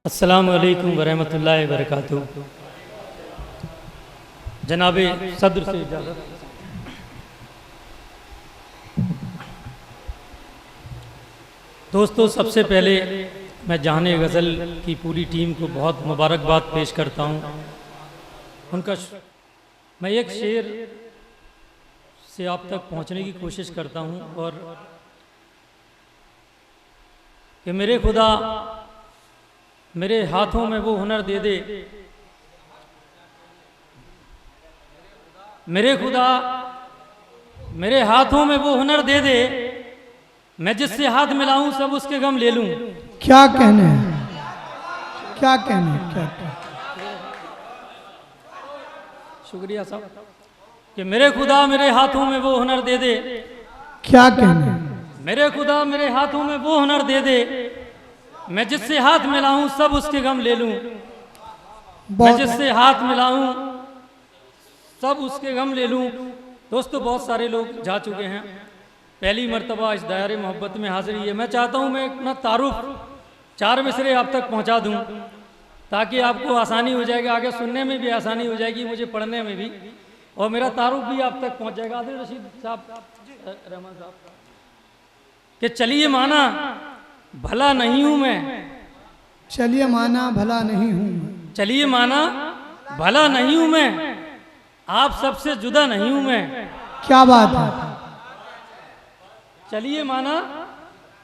अस्सलामु अलैकुम वरहमतुल्लाहि वबरकातुहू। जनाबे सदर से इजाज़त। दोस्तों, सबसे पहले मैं जहाने गज़ल की पूरी टीम को बहुत मुबारकबाद पेश करता हूँ। उनका मैं एक शेर से आप तक पहुँचने की कोशिश करता हूँ और कि मेरे खुदा मेरे हाथों में वो हुनर दे दे, मेरे खुदा मेरे हाथों में वो हुनर दे दे, मैं जिससे हाथ मिलाऊं सब उसके गम ले लूं। क्या कहने हैं, क्या कहने हैं, क्या कहने? शुक्रिया साहब। कि मेरे खुदा मेरे हाथों में वो हुनर दे दे, क्या कहने हैं? मेरे खुदा मेरे हाथों में वो हुनर दे दे, मैं जिससे हाथ मिलाऊं सब उसके गम ले लूं। मैं जिससे हाथ मिलाऊं सब उसके गम ले लूं। दोस्तों, बहुत सारे लोग जा चुके हैं, पहली मर्तबा इस दायरे मोहब्बत में हाजिरी है। मैं चाहता हूं मैं अपना तारुफ 4 मिसरे आप तक पहुंचा दूं ताकि आपको आसानी हो जाएगी, आगे सुनने में भी आसानी हो जाएगी, मुझे पढ़ने में भी, और मेरा तारुफ भी आप तक पहुंच जाएगा। आदिल रशीद साहब, रहमान साहब, कि चलिए माना भला नहीं हूं मैं, चलिए माना भला नहीं हूं मैं, चलिए माना भला नहीं हूं मैं, आप सबसे जुदा नहीं हूं मैं। क्या बात है? चलिए माना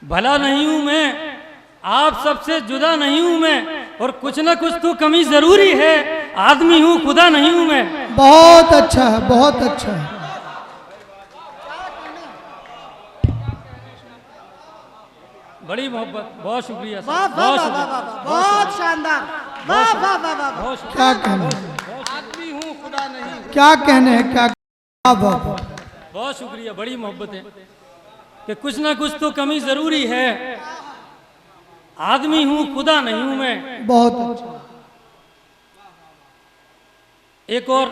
भला नहीं हूं मैं, आप सबसे जुदा नहीं हूं मैं, और कुछ ना कुछ तो कमी जरूरी है, आदमी हूं खुदा नहीं हूं मैं। बहुत अच्छा है, बहुत अच्छा है। बड़ी मोहब्बत, बहुत शुक्रिया वाह वाह वाह वाह वाह, बहुत शानदार, वाह वाह वाह वाह, बहुत क्या कहने, आदमी हूँ खुदा नहीं। क्या कहने हैं, क्या? बहुत शुक्रिया, बड़ी मोहब्बत है कि कुछ ना कुछ तो कमी जरूरी है, आदमी हूं खुदा नहीं हूं मैं। बहुत अच्छा। एक और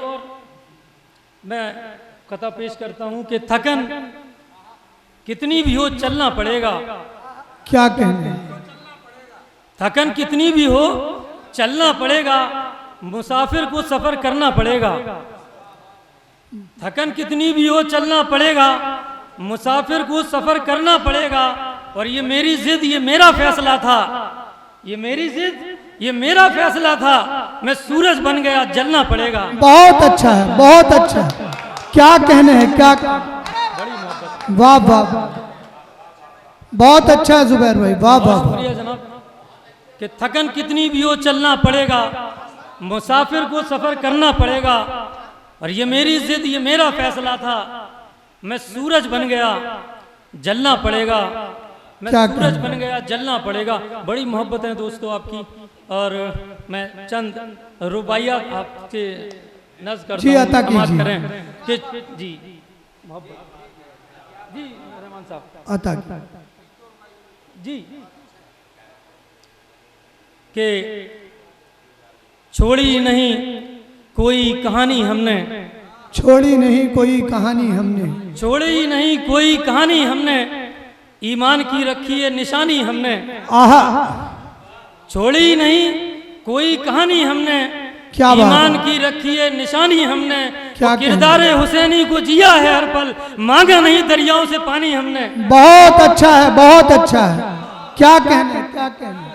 मैं कथा पेश करता हूं कि थकन कितनी भी हो चलना पड़ेगा। क्या कहने हैं? थकन कितनी भी हो चलना पड़ेगा, मुसाफिर को सफर करना पड़ेगा। थकन कितनी भी हो चलना पड़ेगा, मुसाफिर को सफर करना पड़ेगा। और ये मेरी जिद, ये मेरा फैसला था, ये मेरी जिद, ये मेरा फैसला था, मैं सूरज बन गया जलना पड़ेगा। बहुत अच्छा है, बहुत अच्छा है। क्या कहने हैं, क्या? वाह वाह, बहुत अच्छा है जुबैर भाई, वाह वाह। शुक्रिया जनाब। कि थकन कितनी भी हो चलना पड़ेगा, मुसाफिर को सफर करना पड़ेगा, और ये मेरी जिद, ये मेरा फैसला था, मैं सूरज बन गया जलना पड़ेगा, मैं सूरज बन गया जलना पड़ेगा। बड़ी मोहब्बत है दोस्तों आपकी, और मैं चंद रुबाइया आपके नज़्म करता हूं, अता समाप्त कीजिए। करें कि जी मोहब्बत जी रहमान साहब अता जी कि छोड़ी नहीं कोई कहानी हमने, छोड़ी नहीं कोई कहानी हमने, छोड़ी नहीं कोई कहानी हमने, ईमान की रखी है निशानी हमने। आहा, छोड़ी नहीं कोई कहानी हमने, क्या बात ईमान है? की रखी है निशानी हमने। क्या किरदारे हुसैनी को जिया है हर पल, मांगा नहीं दरियाओं से पानी हमने। बहुत अच्छा है, बहुत अच्छा है। क्या कहने, क्या कहने?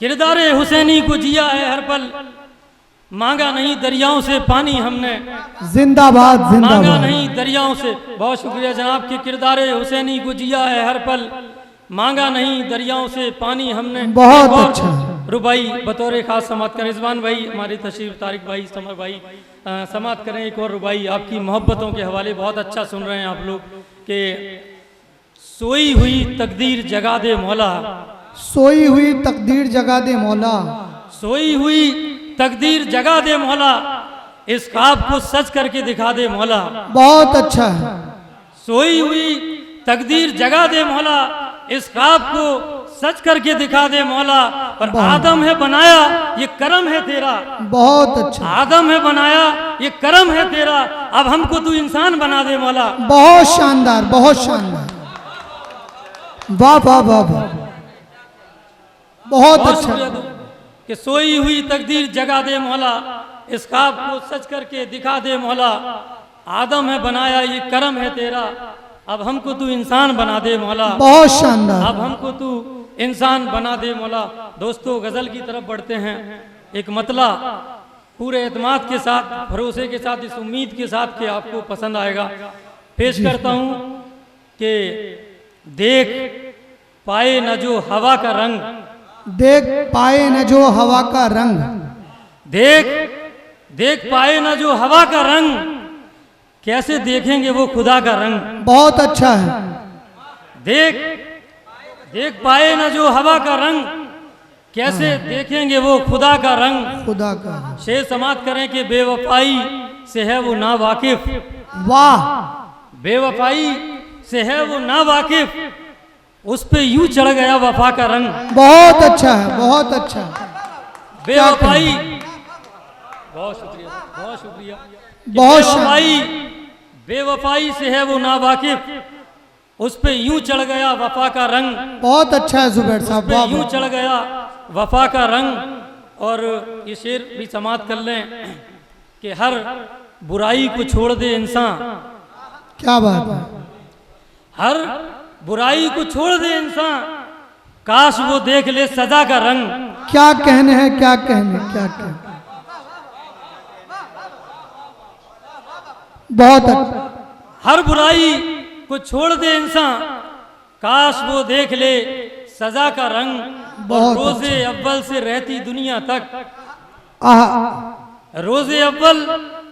किरदारे हुसैनी को जिया है हर पल, मांगा नहीं दरियाओं से पानी हमने। जिंदाबाद, मांगा जिंदाबाद। नहीं दरियाओं से, बहुत शुक्रिया जनाब। के किरदारे हुसैनी को जिया है हर पल, मांगा नहीं दरियाओं से पानी हमने। बहुत एक और अच्छा। रुबाई बतौर खास समात करें, रिजवान भाई हमारी तशरीफ, तारिक भाई, समर भाई समात करें। एक और रुबाई आपकी मोहब्बतों के हवाले, बहुत अच्छा सुन रहे हैं आप लोग। कि सोई हुई तकदीर जगा दे मौला, सोई हुई तकदीर जगा दे मौला, सोई हुई तकदीर जगा दे मौला, इस ख्वाब को सच करके दिखा दे मौला। बहुत अच्छा है। सोई हुई तकदीर जगा दे मौला, इस ख्वाब को सच करके दिखा दे मौला। और आदम है बनाया ये करम है तेरा, बहुत अच्छा, आदम है बनाया ये करम है तेरा, अब हमको तू इंसान बना दे मौला। बहुत शानदार, बहुत शानदार। वाह वाह वाह वाह, बहुत अच्छा। कि सोई हुई तकदीर जगा दे मौला, इस ख्वाब को सच करके दिखा दे मौला। आदम है बनाया ये करम है तेरा, अब हमको तू इंसान बना दे मौला। बहुत शानदार। अब हमको तू इंसान बना दे मौला। दोस्तों गज़ल की तरफ बढ़ते हैं। एक मतला पूरे एतमाद के साथ, भरोसे के साथ, इस उम्मीद के साथ कि आपको पसंद आएगा, पेश करता हूँ कि देख पाए न जो हवा का रंग, देख पाए न जो हवा का रंग, देख पाए न जो हवा का रंग, कैसे देखेंगे वो खुदा का रंग। बहुत अच्छा है। देख पाए न जो हवा का रंग, कैसे देखेंगे वो खुदा का रंग। खुदा का। शेर समाप्त करें कि बेवफाई से है वो ना वाकिफ। वाह। बेवफाई से है वो ना वाकिफ, उस पे यूं चढ़ गया वफा का रंग। बहुत अच्छा है, बहुत अच्छा। बेवफाई, बहुत शुक्रिया, बहुत शुक्रिया। बहुत बेवफाई से है वो ना वाकिफ, उस पे यूं चढ़ गया वफा का रंग। बहुत अच्छा है जुबैर साहब, वाह यूं वाह। चढ़ गया वफा का रंग। और ये शेर भी समाप्त कर लें कि हर बुराई को छोड़ दे इंसान, क्या बात है। हर बुराई को छोड़ दे इंसान, काश वो देख ले सजा का रंग। क्या कहने हैं, क्या कहने, क्या कहने। बहुत अच्छा। हर बुराई को छोड़ दे इंसान, काश वो देख ले सजा का रंग। और बहुत रोजे अव्वल से रहती दुनिया तक, आहा। रोजे अव्वल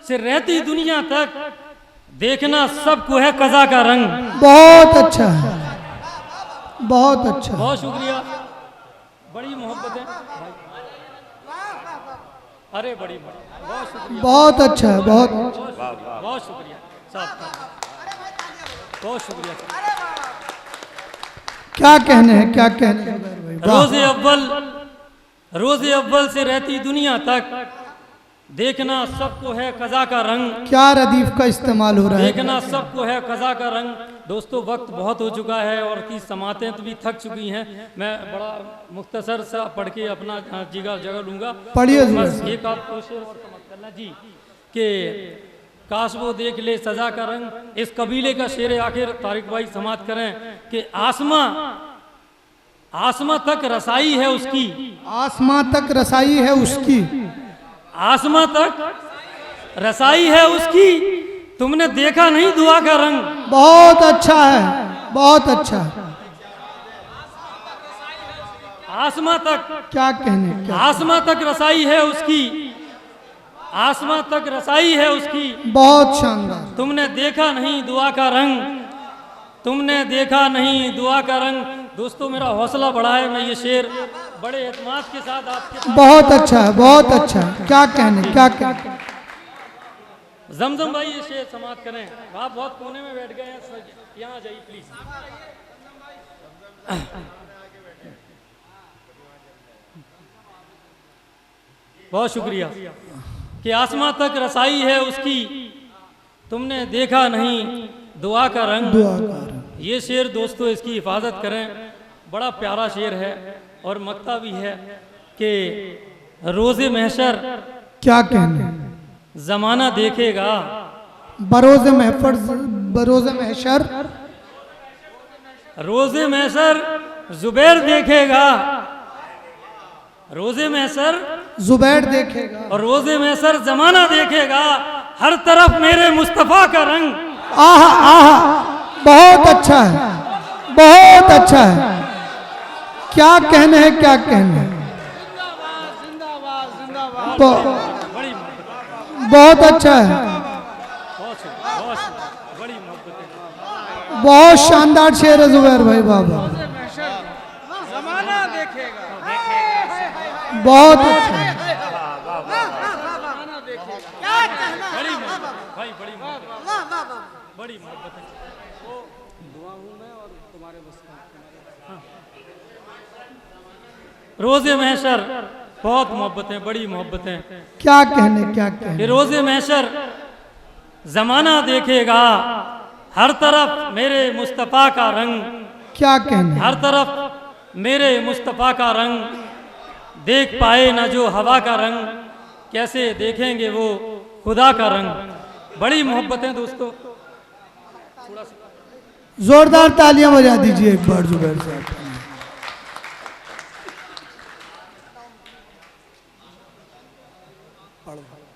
से रहती दुनिया तक, देखना सबको है कजा का रंग। बहुत अच्छा है, बहुत अच्छा। बहुत शुक्रिया, बड़ी मोहब्बत है। अरे बड़ी बहुत शुक्रिया, बहुत अच्छा है, बहुत बहुत शुक्रिया साहब, बहुत शुक्रिया साहब। क्या कहने हैं, क्या कहने हैं। रोजे अव्वल से रहती दुनिया तक, देखना सबको है कजा का रंग। क्या रदीफ का इस्तेमाल हो रहा है। देखना सबको है कजा का रंग। दोस्तों वक्त बहुत हो चुका है और की समातें तो भी थक चुकी हैं। मैं बड़ा मुख्तसर सा पढ़ के अपना जगह लूँगा। पढ़िए तो बस एक आपको शेर और समाप्त करना जी कि काश वो देख ले सजा का रंग। इस कबीले का शेर आखिर तारिक भाई समाप्त करें कि आसमां तक रसाई है उसकी, आसमां तक रसाई है उसकी, आसमां तक रसाई है उसकी, तुमने देखा नहीं दुआ का रंग। बहुत अच्छा है, बहुत अच्छा है। आसमां तक, क्या कहने, क्या। आसमां तक रसाई है उसकी, आसमां तक रसाई है उसकी, बहुत शानदार। तुमने देखा नहीं दुआ का रंग, तुमने देखा नहीं दुआ का रंग। दोस्तों मेरा हौसला बढ़ा है, मैं ये शेर बड़े एतमाद के साथ आपके बहुत अच्छा है, बहुत अच्छा है। क्या कहने, क्या कहने। जमजम भाई ये शेर समाप्त करें। आप बहुत कोने में बैठ गए हैं, यहाँ जाइए प्लीज। बहुत शुक्रिया कि आसमां तक रसाई है उसकी, तुमने देखा नहीं दुआ का रंग। दुआ का रंग। ये शेर दोस्तों इसकी हिफाजत करें, बड़ा प्यारा शेर है और मक्ता भी है कि रोज़े महशर क्या कहने। जमाना देखेगा, बरोज़े महफर, बरोज़े महशर, रोज़े महशर जुबैर देखेगा, रोज़े महशर जुबैर देखेगा, और रोज़े महशर जमाना देखेगा, हर तरफ मेरे मुस्तफ़ा का रंग। आहा आहा। बहुत अच्छा है, बहुत अच्छा है। क्या कहने हैं, क्या कहने हैं। बहुत अच्छा है, बहुत शानदार शेर है जुबैर भाई, बाबा जमाना देखेगा, बहुत अच्छा है। क्या कहना। भाई बड़ी वाह वाह वाह। बड़ी मोहब्बत है। रोज़े महशर बहुत मोहब्बतें, बड़ी मोहब्बतें। क्या कहने, क्या कहने। ये रोज़े महशर जमाना देखेगा, हर तरफ मेरे मुस्तफ़ा का रंग, क्या कहने। हर तरफ मेरे मुस्तफ़ा का रंग। देख पाए ना जो हवा का रंग, कैसे देखेंगे वो खुदा का रंग। बड़ी मोहब्बत है दोस्तों। जोरदार तालियां बजा दीजिए एक बार जुबैर साहब।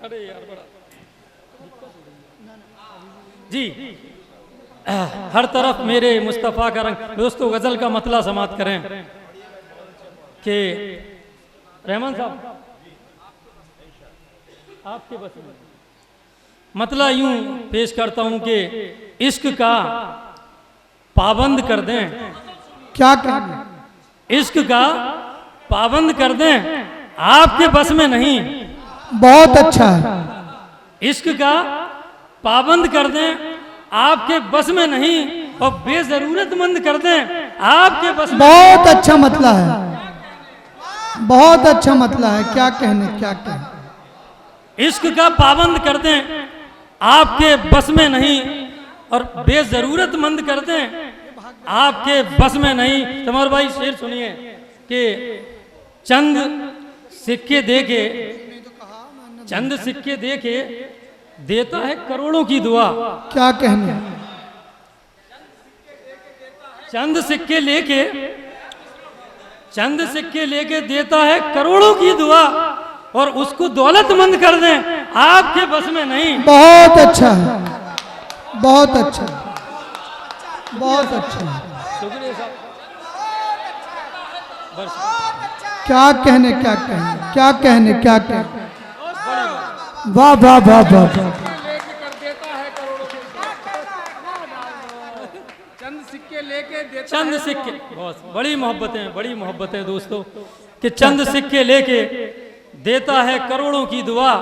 अरे यार बड़ा जी, हर तरफ मेरे मुस्तफ़ा का रंग। दोस्तों गजल का मतला समाप्त करें कि रहमान साहब आपके बस में मतला यूं पेश करता हूं कि इश्क का पाबंद कर दें। क्या कहना? इश्क का पाबंद कर दें, आपके बस में नहीं। बहुत अच्छा है। इश्क का पाबंद कर दें, आपके बस में नहीं। और बेजरूरतमंद कर दें, आपके बस में। बहुत अच्छा मतला है, बहुत अच्छा मतला है। क्या कहने, क्या कहने? इश्क का पाबंद कर दें, आपके बस में नहीं। और बेजरूरतमंद कर दें, आपके बस में नहीं। तमर भाई शेर सुनिए कि चंद सिक्के देके, चंद सिक्के देके देता है करोड़ों की दुआ। क्या कहने? चंद सिक्के लेके, चंद सिक्के लेके देता है करोड़ों की दुआ। और उसको दौलतमंद कर दें, आपके बस में नहीं। बहुत अच्छा है, बहुत अच्छा, बहुत अच्छा। शुक्रिया साहब। क्या कहने, क्या कहने, क्या कहने, क्या कहने? वाह वाह वाह वाह। चंद सिक्के, बहुत बड़ी मोहब्बतें, बड़ी मोहब्बतें दोस्तों कि चंद सिक्के लेके देता है करोड़ों की दुआ।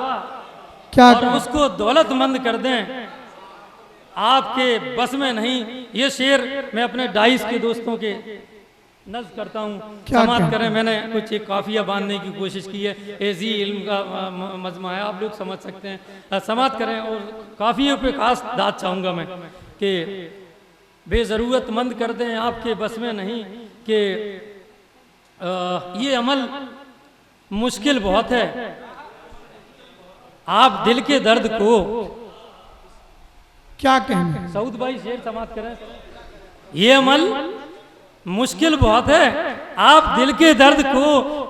क्या और उसको दौलतमंद कर दें, आपके बस में नहीं। ये शेर मैं अपने डाइस के दोस्तों के नज़्म करता हूँ, समाप्त करें। मैंने कुछ एक काफिया बांधने की कोशिश की है। एजी इल्म का मजमा है, आप लोग समझ सकते हैं। समाप्त करें। और काफियों पे खास दाद चाहूँगा मैं कि बेज़रूरतमंद कर दें, आपके बस में नहीं। कि ये अमल मुश्किल बहुत है, आप दिल के दर्द को। क्या कहने? सऊद भाई शेर समाप्त करें। ये अमल मुश्किल बहुत है, आप दिल के दर्द को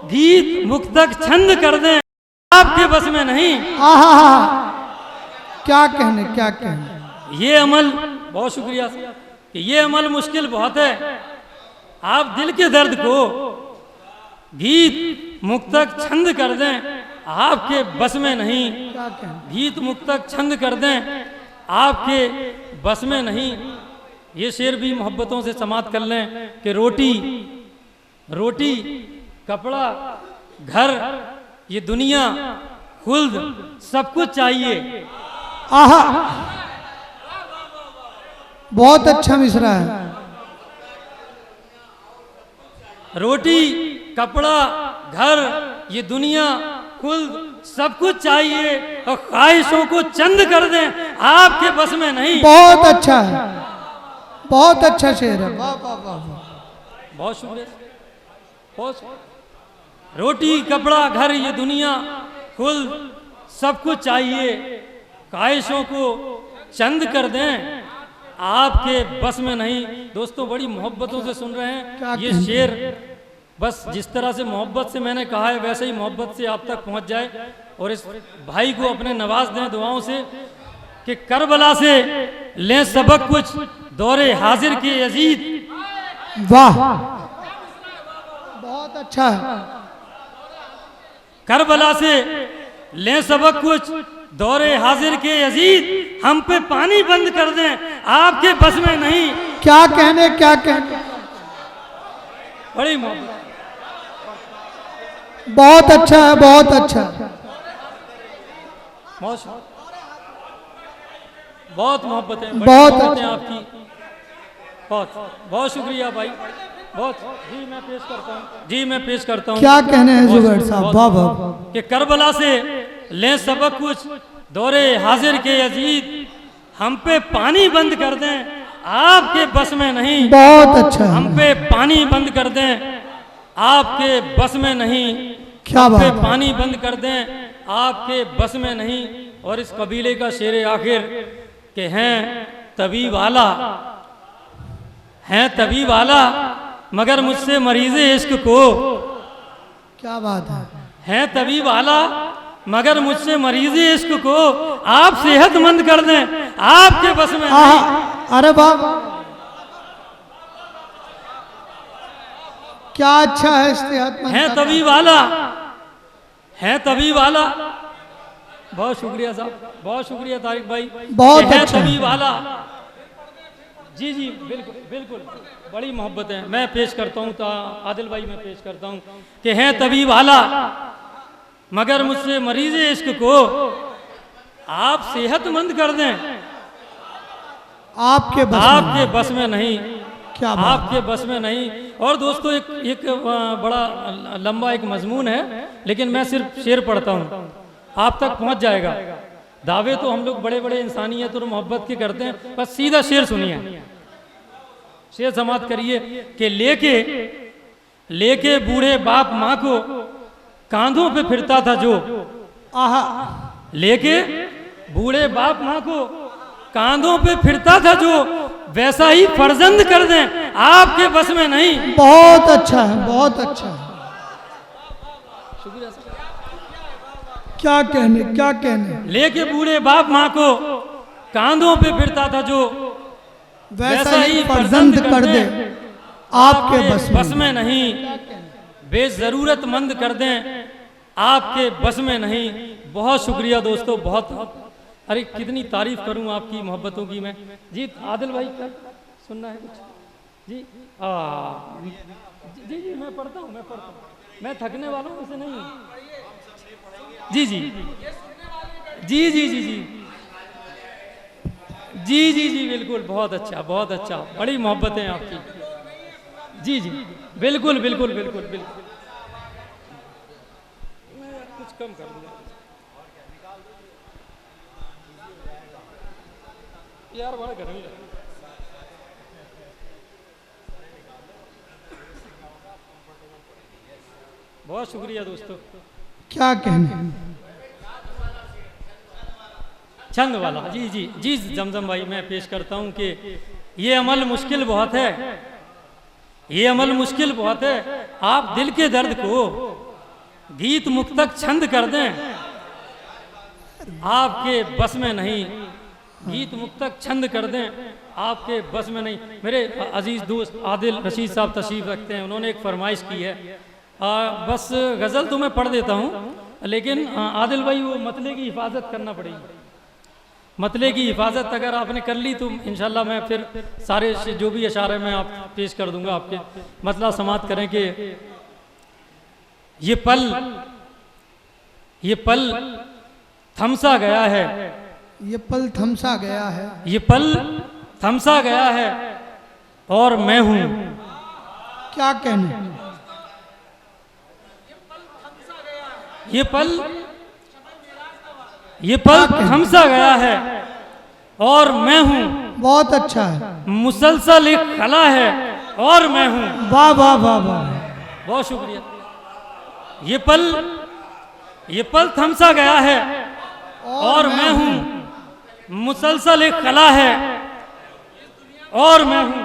गीत मुक्तक छंद कर दें, आपके बस में नहीं। आहा, क्या कहने, क्या कहने? ये अमल, बहुत शुक्रिया कि ये अमल मुश्किल बहुत है, आप दिल के दर्द को गीत मुक्तक छंद कर दें, आपके बस में नहीं। क्या कहने? गीत मुक्तक छंद कर दें, आपके बस में नहीं। ये शेर भी मोहब्बतों से समाप्त कर लें कि रोटी, रोटी, कपड़ा, घर, ये दुनिया, खुल्द, सब कुछ चाहिए। आहा, बहुत अच्छा मिसरा है। रोटी, कपड़ा, घर, ये दुनिया, खुल्द, सब कुछ चाहिए। और ख्वाहिशों को चंद कर दें, आपके बस में नहीं। बहुत अच्छा है, बहुत अच्छा शेर है। वाह वाह वाह वाह। बहुत शुक्रिया, बहुत। रोटी, कपड़ा, घर, ये दुनिया, खुल्द, सब कुछ चाहिए। ख्वाहिशों को चंद कर दें, आपके बस में नहीं। दोस्तों बड़ी मोहब्बतों से सुन रहे हैं ये शेर। बस जिस तरह से मोहब्बत से मैंने कहा है, वैसे ही मोहब्बत से आप तक पहुंच जाए। और इस भाई को अपने नवाज दें दुआओं से कि करबला से लें सबक कुछ, दौरे हाजिर के यजीद। वाह, बहुत अच्छा है। करबला से लें सबक कुछ, दौरे हाजिर के यजीद। हम पे पानी बंद कर दें, आपके बस में नहीं। क्या कहने, क्या कहने? बड़ी मोहब्बत, बहुत अच्छा है, बहुत अच्छा। बहुत मोहब्बत है, बहुत मोहब्बत है आपकी। बहुत बहुत शुक्रिया भाई, बहुत। जी मैं पेश करता हूँ, जी मैं पेश करता हूँ। क्या कहने हैं जुबैर साहब? वाह वाह। कि करबला से लें सबक कुछ, दौरे हाजिर के यजीद। हम पे पानी बंद कर दें, आपके बस में नहीं। बहुत अच्छा है। हम पे पानी बंद कर दें, आपके बस में नहीं। क्या हम पे बात है। पानी बंद कर दें, आपके बस में नहीं। और इस कबीले का शेर आखिर के हैं तबीब आला, हैं तबीब आला, मगर मुझसे मरीज़े इश्क को, क्या बात है। तबीब आला मगर मुझसे मरीज़े इश्क को आप सेहतमंद कर दें, आपके बस में नहीं। आहा, अरे बाबा क्या अच्छा है सेहतमंद हैं करना। तबीब आला, हैं तबीब आला। बहुत शुक्रिया साहब, बहुत शुक्रिया तारिक भाई। बहुत कि हैं अच्छा है। तबीब आला। जी जी बिल्कुल बिल्कुल, बड़ी मोहब्बत है। मैं पेश करता हूँ, आदिल भाई मैं पेश करता हूँ कि हैं तबीब आला मगर मुझसे मरीज़े इश्क को आप सेहतमंद कर दें, आपके बस में। आपके बस में नहीं, क्या बात। आपके बस में नहीं। और दोस्तों एक बड़ा लंबा एक मजमून है, लेकिन मैं सिर्फ शेर पढ़ता हूँ, आप तक पहुँच जाएगा। दावे तो हम लोग बड़े बड़े इंसानियत और मोहब्बत के करते हैं, बस सीधा शेर सुनिए, शेर समाप्त करिए कि लेके बूढ़े बाप माँ को कांधों पे फिरता था जो, आहा, लेके बूढ़े बाप माँ को कांधों पे फिरता था जो, वैसा ही फर्जंद कर दें, आपके बस में नहीं। बहुत अच्छा है, बहुत अच्छा है। क्या कहने, क्या कहने। लेके बूढ़े बाप माँ को कांधों पे फिरता था जो, वैसा ही फर्जंद कर दे, आपके बस में। नहीं। बेजरूरतमंद कर दें, आपके बस में नहीं। बहुत शुक्रिया दोस्तों, बहुत। अरे कितनी तारीफ करूं आपकी मोहब्बतों की मैं। जी आदिल भाई क्या सुनना है कुछ? जी जी जी मैं पढ़ता हूँ, मैं थकने वालों में से नहीं हूँ। जी जी जी जी जी जी जी जी जी बिल्कुल, बहुत अच्छा, बहुत अच्छा, बड़ी मोहब्बतें आपकी। जी जी बिल्कुल बिल्कुल बिल्कुल बिल्कुल, मैं कुछ कम कर दूंगा यार, बड़ा गर्मी है। बहुत शुक्रिया दोस्तों। क्या कहने। छंद वाला, जी जी जी जमजम भाई मैं पेश करता हूँ कि ये अमल मुश्किल बहुत है, ये अमल मुश्किल बहुत है। आप दिल के दर्द को गीत मुक्तक छंद कर दें, आपके बस में नहीं। गीत मुक्तक छंद कर दें, आपके बस में नहीं। मेरे अजीज दोस्त आदिल रशीद साहब तशरीफ रखते हैं, उन्होंने एक फरमाइश की है। बस गज़ल तो मैं पढ़ देता हूँ, लेकिन आदिल भाई वो मतले की हिफाजत करना पड़ेगी। मतले की हिफाजत अगर आपने कर ली तो इंशाल्लाह मैं फिर सारे जो भी अशारे में आप पेश कर दूंगा, आपके मतला समाप्त करें कि ये पल थमसा गया है, ये पल थमसा गया है, ये पल थमसा गया है और मैं हूँ। क्या कहने। ये पल थमसा गया है और मैं हूँ। बहुत अच्छा है। मुसलसल एक कला है और मैं हूँ। वाह वाह वाह वाह। बहुत शुक्रिया। ये पल थमसा गया है और मैं हूँ। मुसलसल एक कला है और मैं हूँ।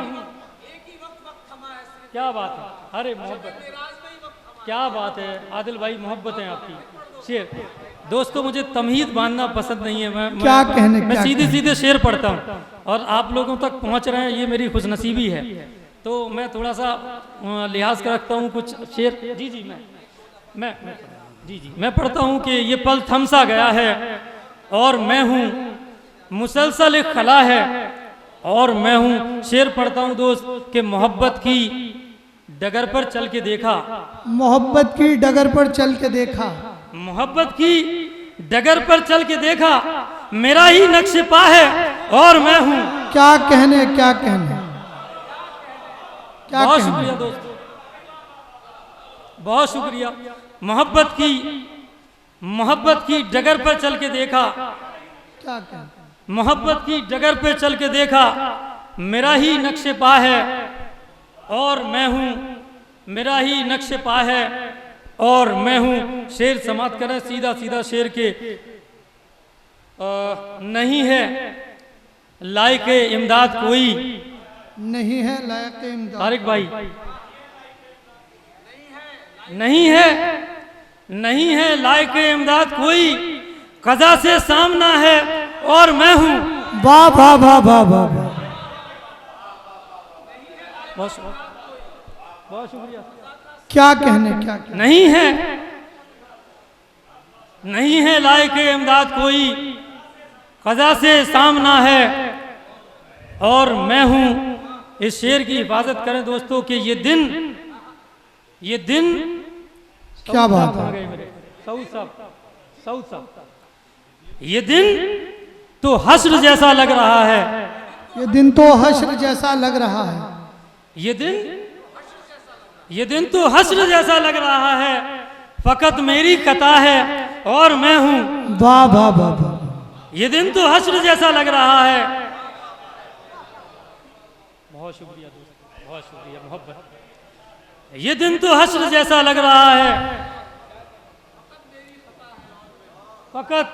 क्या बात है, अरे मोहब्बत, क्या बात है आदिल भाई, मोहब्बत है आपकी। शेर दोस्तों, मुझे तमहीद बांधना पसंद नहीं है। मैं सीधे सीधे शेर पढ़ता हूँ और आप लोगों तक पहुँच रहे हैं, ये मेरी खुशनसीबी है। तो मैं थोड़ा सा लिहाज कर रखता हूँ कुछ शेर। जी जी मैं पढ़ता हूँ कि ये पल थमसा गया है और मैं हूँ। मुसलसल एक खला है और मैं हूँ। शेर पढ़ता हूँ दोस्त कि मोहब्बत की डगर पर चल के देखा, मोहब्बत की डगर पर चल के देखा, मोहब्बत की डगर पर चल के देखा, मेरा ही नक्श पा है और मैं हूँ। क्या कहने, क्या कहने, क्या बहुत कहने। शुक्रिया दोस्तों, बहुत शुक्रिया। मोहब्बत की डगर पर चल के देखा, क्या कहने। मोहब्बत की डगर पे चल के देखा, मेरा ही नक्श पा है और मैं हूँ। मेरा ही नक्श पा है और मैं हूँ। शेर समाप्त करें, सीधा सीधा शेर के नहीं है लायक इमदाद कोई। नहीं है लायक इमदाद। तारिक भाई, नहीं है, नहीं है लायक इमदाद कोई, कज़ा से सामना है और मैं हूँ। वाह वाह वाह वाह वाह वाह। बहुत शुक्रिया। क्या कहने, क्या कहने। नहीं है, नहीं है लायक इमदाद कोई, कज़ा से सामना है और मैं हूँ। इस शेर की हिफाजत करें दोस्तों कि ये दिन क्या बात आ है। गए मेरे सऊद साहब, ये दिन तो हश्र जैसा लग रहा है। ये दिन तो हश्र जैसा लग रहा है। ये दिन तो हश्र जैसा लग रहा है, फकत मेरी कता है और मैं हूँ। वाह वाह वाह वाह। ये दिन तो हश्र जैसा लग रहा है। बहुत शुक्रिया दोस्त, बहुत शुक्रिया मोहब्बत। ये दिन तो हश्र जैसा लग रहा है, फकत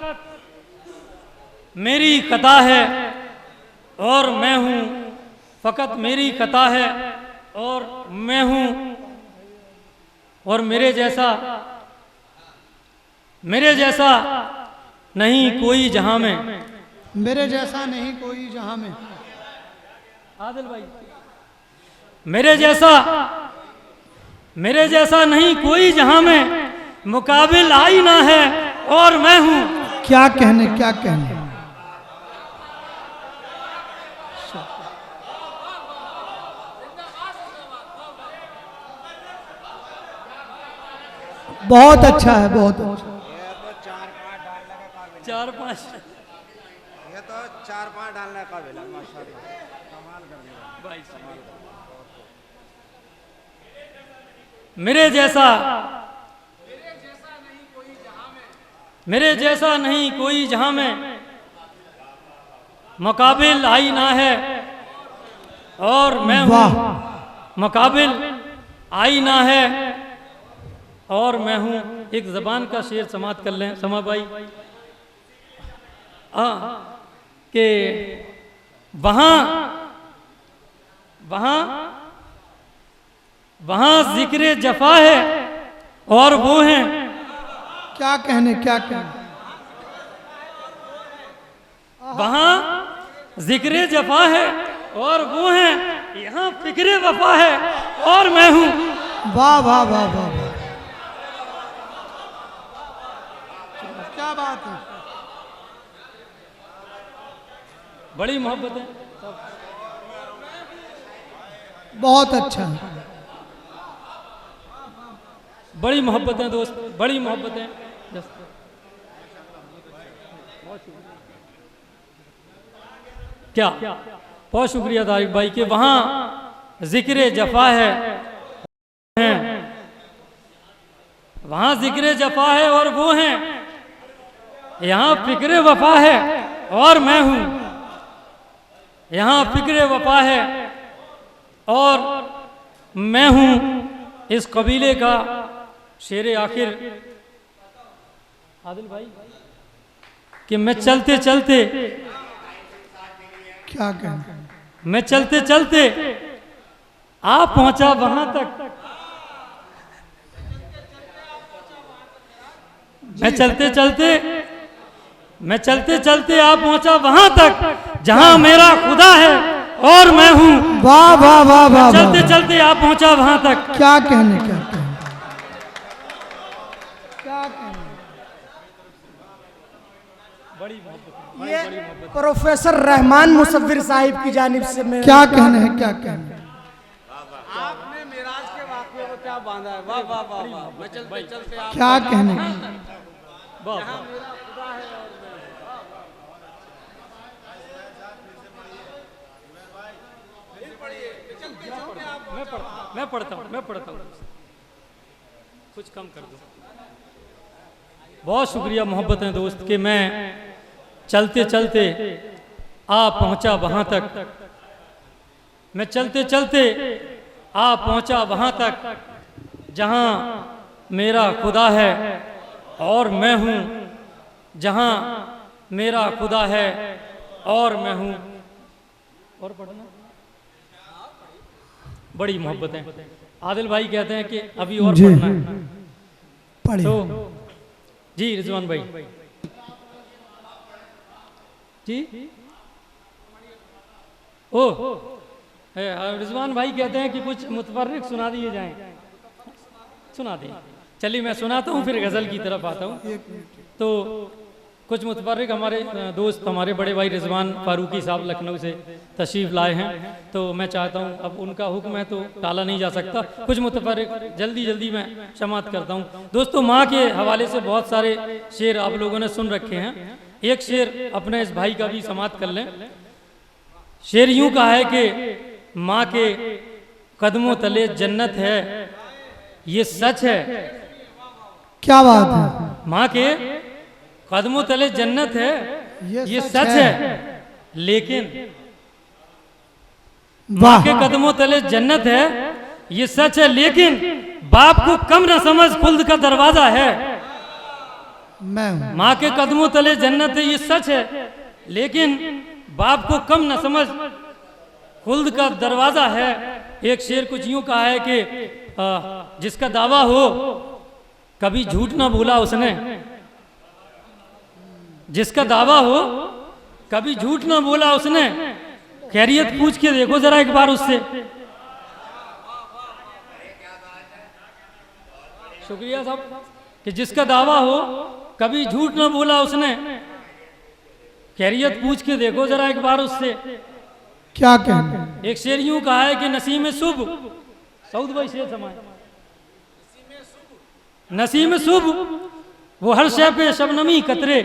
मेरी कता है और मैं हूँ। फकत मेरी कता है और मैं हूँ। और मेरे जैसा नहीं कोई जहां में। मेरे जैसा नहीं कोई जहां में। आदिल भाई, मेरे जैसा नहीं कोई जहां में, मुकाबिल आईना है और मैं हूं। क्या कहने, क्या कहने। बहुत अच्छा है, बहुत अच्छा। चार पांच ये तो 4-5 डालने का काबिल है माशाल्लाह, कमाल कर दिया। मेरे जैसा नहीं कोई जहां में, मुकाबिल आईना है और मैं हूं। मुकाबिल आईना है और मैं हूं। एक ज़बान का शेर समाप्त कर लें समा भाई। कि वहां जिक्र जफा है और वो हैं। क्या कहने, क्या कहने। वहां जिक्र जफा है और वो हैं, यहाँ फिक्र वफा है और मैं हूं। वाह वाह वाह वाह वाह। क्या बात है। बड़ी मोहब्बत है। बहुत अच्छा। बड़ी मोहब्बत है दोस्त, बड़ी मोहब्बत है। क्या बहुत शुक्रिया तारिक भाई कि वहां जिक्र जफा है, वहां जिक्र जफा है और वो हैं, यहाँ फिक्र वफा है और मैं हूं। यहाँ फिक्र वफा है और मैं हूं। इस कबीले का शेर आखिर आदिल भाई कि मैं चलते चलते, क्या कहने। मैं चलते चलते आ पहुंचा वहां तक। मैं चलते चलते आ पहुंचा वहां तक जहां मेरा खुदा है और मैं हूं। वाह वाह वाह वाह। चलते चलते आ पहुंचा वहां तक। क्या कहने, क्या कहने। क्या कहने। ये प्रोफेसर रहमान मुसव्विर साहिब की जानिब से मैं क्या कहने है, क्या कहने। आपने मिराज के वाक़े को क्या बांधा है। वाह वाह वाह वाह। मैं चलते चलते आप क्या कहने। मैं पढ़ता हूँ कुछ कम कर दो। बहुत शुक्रिया मोहब्बत है दोस्त कि मैं चलते चलते आ पहुंचा वहां तक। मैं चलते चलते आ पहुंचा वहां तक जहां मेरा खुदा है और मैं हूँ, जहाँ मेरा खुदा है और मैं हूँ। और पढ़ना, बड़ी मोहब्बत है। आदिल भाई कहते हैं कि अभी और जी। पढ़ना है। पढ़िए। तो जी रिजवान भाई जी, ओ रिजवान भाई कहते हैं कि कुछ मुतफर्रिक सुना दिए जाएं। सुना दें, चलिए मैं सुनाता हूँ, फिर गज़ल की तरफ आता हूँ। तो कुछ मुतफर्रिक हमारे दोस्त, हमारे बड़े भाई रिजवान फारूकी साहब लखनऊ से तशरीफ़ लाए हैं, तो मैं चाहता हूँ, अब उनका हुक्म है तो टाला नहीं जा सकता, कुछ मुतफर्रिक जल्दी जल्दी मैं समाअत करता हूँ। दोस्तों, माँ के हवाले से बहुत सारे शेर आप लोगों ने सुन रखे हैं। एक शेर अपने इस भाई का भी समाअत कर लें। शेर यूं कहा है कि माँ के कदमों तले जन्नत है, ये सच है। क्या बात है। माँ के कदमों तले जन्नत है, ये सच है। लेकिन माँ के कदमों तले जन्नत है, ये सच है, लेकिन बाप को कम न समझ, खुल्द का दरवाजा है। मैं हूँ। माँ के कदमों तले जन्नत है, ये सच है, लेकिन बाप को कम न समझ, खुल्द का दरवाजा है। एक शेर कुछ यूं कहा है कि जिसका दावा हो कभी झूठ ना बोला उसने, जिसका दावा हो कभी झूठ ना बोला उसने, खैरियत पूछ के देखो जरा एक बार उससे। शुक्रिया साहब। कि जिसका दावा हो कभी झूठ ना बोला उसने, खैरियत पूछ के देखो जरा एक बार उससे। क्या कहने। एक शेर यूं कहा है कि नसीम शुभ, सऊद भाई शेर समाए, नसीम शुभ वो हर शय पे शबनमी कतरे,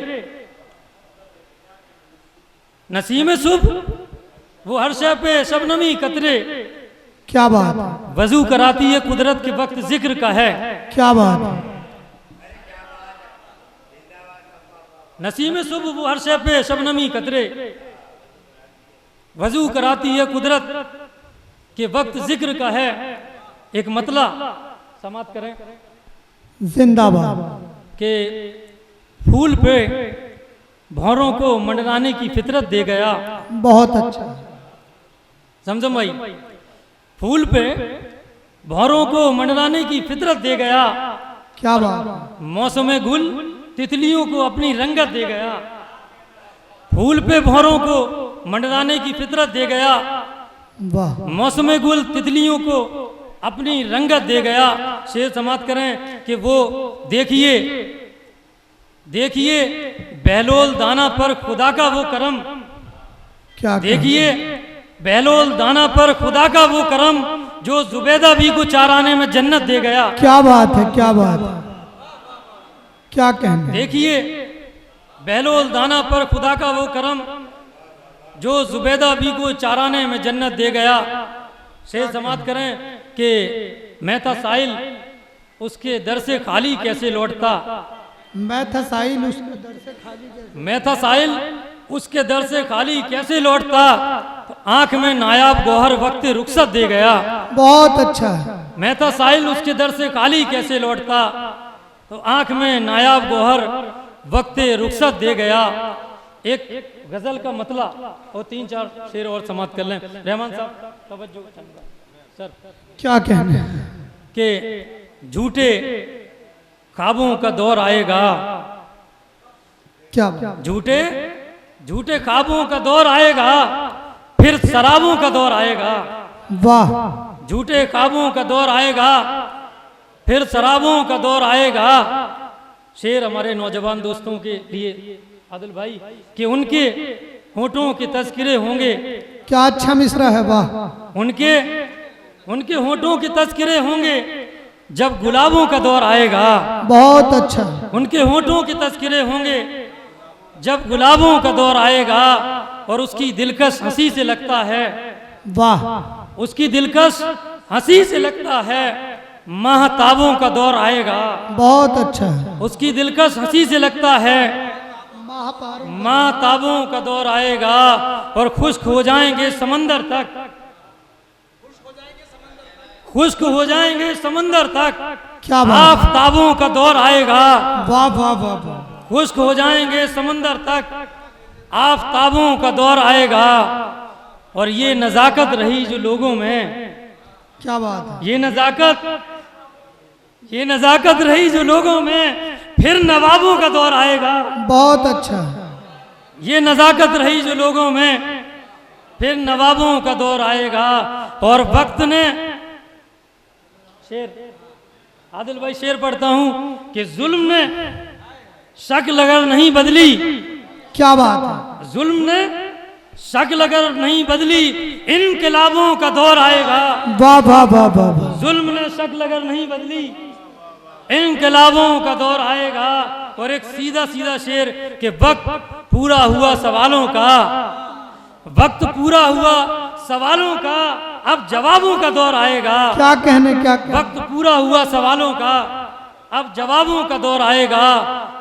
नसीम शुभ वो हर शय पे शबनमी कतरे, क्या बात है। वजू कराती है कुदरत के वक्त जिक्र का है। क्या बात है। नसीम शुभ वो हर शय पे शबनमी कतरे, वजू कराती है कुदरत के वक्त जिक्र का है। एक मतला समाप्त करें जिंदाबाद। कि फूल पे भौरों को मंडराने की फितरत दे गया। बहुत अच्छा। समझम भाई, फूल पे भौरों को मंडराने की फितरत दे गया। क्या बात। मौसम गुल तितलियों को अपनी रंगत दे गया। फूल पे भौरों को मंडराने की फितरत दे गया। वाह। मौसम गुल तितलियों को अपनी रंगत दे गया। शेर समाप्त करें कि वो देखिए, देखिए बहलोल दाना पर खुदा का वो करम, क्या देखिए बहलोल दाना पर खुदा का वो करम, जो जुबैदा भी को चाराने में जन्नत दे गया। क्या बात है। क्या बात है। क्या कहने। देखिए बहलोल दाना पर खुदा का वो करम, जो जुबैदा भी को चाराने में जन्नत दे गया। शेर समाप्त करें कि मैं था साइल उसके दर से खाली कैसे लौटता, मैं था साहिल उसके दर से खाली कैसे। मैं था साइल उसके दर से खाली कैसे लौटता, तो आंख में नायाब गौहर वक्त रुखसत दे गया। बहुत अच्छा है। मैं था साहिल उसके दर से खाली कैसे लौटता, तो आंख में नायाब गौहर वक्त रुखसत दे गया। एक गजल का मतला और 3-4 शेर और समाप्त कर लें। रहमान साहब तवज्जो सर। क्या कहने। कि झूठे ख्वाबों का दौर आएगा, क्या बात। झूठे झूठे ख्वाबों का दौर आएगा, फिर शराबों का दौर आएगा। वाह। झूठे ख्वाबों का दौर आएगा, फिर शराबों का दौर आएगा। शेर हमारे नौजवान दोस्तों के लिए आदिल भाई कि उनके होठों के तस्करे होंगे। क्या अच्छा मिसरा है। वाह। उनके होठों के तस्करे होंगे जब गुलाबों का दौर आएगा। बहुत अच्छा। उनके होठों के तस्करे होंगे जब गुलाबों का दौर आएगा। और उसकी दिलकश हंसी से लगता है, वाह। उसकी दिलकश हंसी से लगता है महताबों का दौर आएगा। बहुत अच्छा है। उसकी दिलकश हंसी से लगता है महताबों का दौर आएगा। और खुश्क हो जाएंगे समंदर तक, खुश्क हो जाएंगे समंदर तक, क्या बात है। आफताबों का दौर आएगा। वाह वाह वाह वाह, खुश्क हो जाएंगे समंदर तक, आफताबों का दौर आएगा। और ये नजाकत रही जो लोगों में, क्या बात है। ये नजाकत रही जो लोगों में, फिर नवाबों का दौर आएगा। बहुत अच्छा, ये नजाकत रही जो लोगों में, फिर नवाबों का दौर आएगा। और वक्त ने शेर, आदिल भाई शेर पढ़ता हूं कि जुल्म ने शक्ल अगर नहीं बदली, क्या बात है। जुल्म ने शक्ल अगर नहीं बदली, इनकलाबों का दौर आएगा। वाह वाह वाह वाह वाह, जुल्म ने शक्ल अगर नहीं बदली, इनकलाबों का दौर आएगा। और एक सीधा सीधा शेर कि वक्त पूरा हुआ सवालों का, वक्त पूरा हुआ सवालों का, अब जवाबों का दौर आएगा। क्या कहने, क्या कहने। वक्त पूरा हुआ सवालों का, अब जवाबों का दौर आएगा।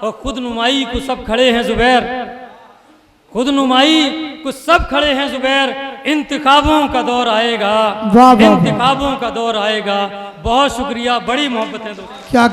और खुद नुमाई को सब खड़े हैं जुबैर, खुद नुमाई को सब खड़े हैं जुबैर, इंतखाबों का दौर आएगा। वाह वाह वाह, इंतखाबों का दौर आएगा। बहुत शुक्रिया, बड़ी मोहब्बत है दोस्तों। क्या